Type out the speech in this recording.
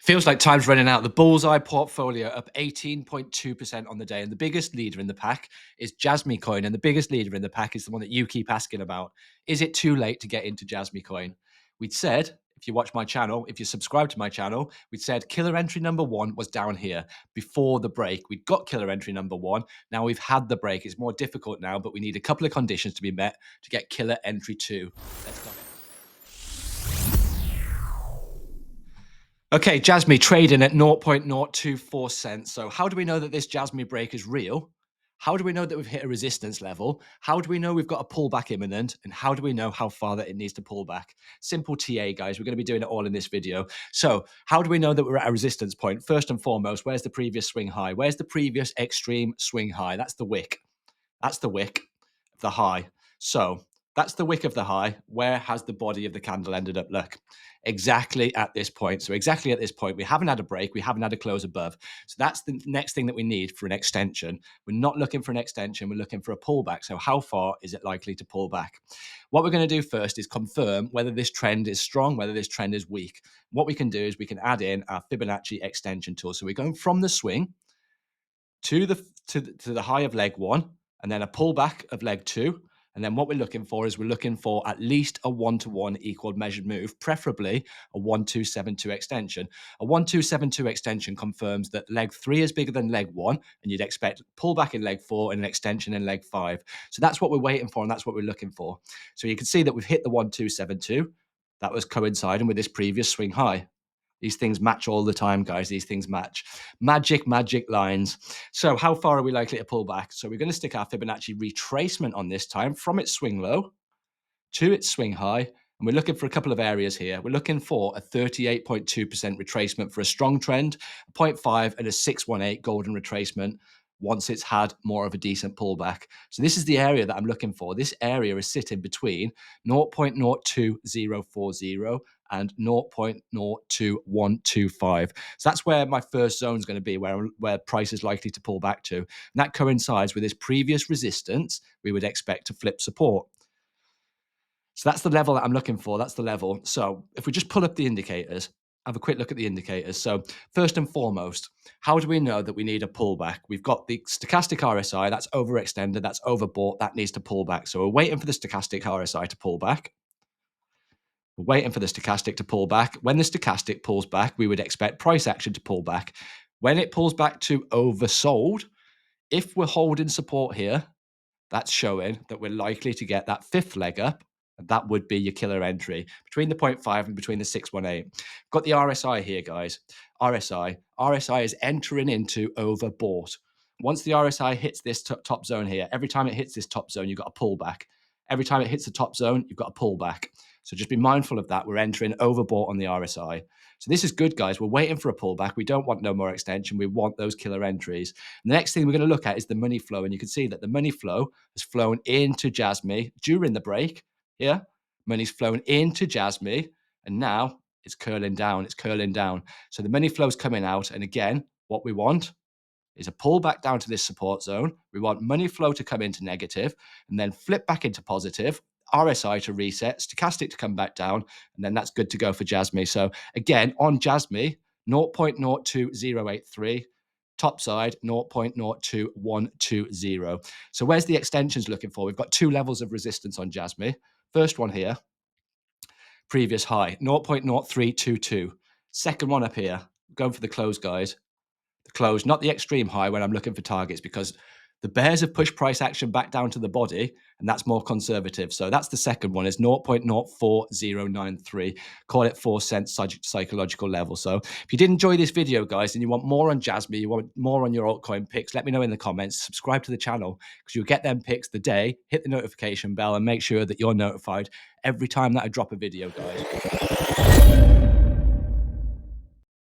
Feels like time's running out. The Bullseye portfolio up 18.2% on the day. And the biggest leader in the pack is Jasmy Coin. And the biggest leader in the pack is the one that you keep asking about. Is it too late to get into Jasmy Coin? We'd said, if you watch my channel, if you subscribe to my channel, we'd said killer entry number one was down here before the break. We'd got killer entry number one. Now we've had the break. It's more difficult now, but we need a couple of conditions to be met to get killer entry two. Let's go. Okay, Jasmy trading at 0.024 cents. So how do we know that this Jasmy break is real? How do we know that we've hit a resistance level? How do we know we've got a pullback imminent? And how do we know how far that it needs to pull back? Simple TA, guys. We're going to be doing it all in this video. So how do we know that we're at a resistance point? First and foremost, where's the previous swing high? Where's the previous extreme swing high? That's the wick. That's the wick of the high. So that's the wick of the high. Where has the body of the candle ended up? Look, exactly at this point. So exactly at this point, we haven't had a break. We haven't had a close above. So that's the next thing that we need for an extension. We're not looking for an extension. We're looking for a pullback. So how far is it likely to pull back? What we're going to do first is confirm whether this trend is strong, whether this trend is weak. What we can do is we can add in our Fibonacci extension tool. So we're going from the swing to the high of leg one, and then a pullback of leg two. And then what we're looking for is we're looking for at least a 1-to-1 equal measured move, preferably a 1-2-7-2 extension. A 1-2-7-2 extension confirms that leg three is bigger than leg one, and you'd expect pullback in leg four and an extension in leg five. So that's what we're waiting for, and that's what we're looking for. So you can see that we've hit the 1-2-7-2. That was coinciding with this previous swing high. These things match all the time, guys. These things match. Magic lines. So how far are we likely to pull back? So we're going to stick our Fibonacci retracement on this time from its swing low to its swing high. And we're looking for a couple of areas here. We're looking for a 38.2% retracement for a strong trend, a 0.5 and a 618 golden retracement once it's had more of a decent pullback. So this is the area that I'm looking for. This area is sitting between 0.02040 and 0.02125. So that's where my first zone is going to be, where price is likely to pull back to. And that coincides with this previous resistance we would expect to flip support. So that's the level that I'm looking for. That's the level. So if we just pull up the indicators, have a quick look at the indicators. So first and foremost, how do we know that we need a pullback? We've got the stochastic RSI, that's overextended, that's overbought, that needs to pull back. So we're waiting for the stochastic RSI to pull back. We're waiting for the stochastic to pull back. When the stochastic pulls back, we would expect price action to pull back. When it pulls back to oversold, if we're holding support here, that's showing that we're likely to get that fifth leg up. And that would be your killer entry between the 0.5 and between the 618. Got the RSI here, guys. RSI is entering into overbought. Once the RSI hits this top zone here, every time it hits this top zone, you've got a pullback. Every time it hits the top zone, you've got a pullback. So just be mindful of that. We're entering overbought on the RSI. So this is good, guys. We're waiting for a pullback. We don't want no more extension. We want those killer entries. And the next thing we're going to look at is the money flow. And you can see that the money flow has flown into Jasmy during the break. Here, money's flown into Jasmy. And now it's curling down. It's curling down. So the money flow's coming out. And again, what we want is a pullback down to this support zone. We want money flow to come into negative and then flip back into positive. RSI to reset, stochastic to come back down, and then that's good to go for Jasmy. So again, on Jasmy, 0.02083, top side, 0.02120. So where's the extensions looking for? We've got two levels of resistance on Jasmy. First one here, previous high, 0.0322. Second one up here, going for the close, guys. The close, not the extreme high when I'm looking for targets, because the bears have pushed price action back down to the body, and that's more conservative. So that's the second one, is 0.04093. Call it 4 cents psychological level. So if you did enjoy this video, guys, and you want more on Jasmy, you want more on your altcoin picks, let me know in the comments. Subscribe to the channel because you'll get them picks the day. Hit the notification bell and make sure that you're notified every time that I drop a video, guys.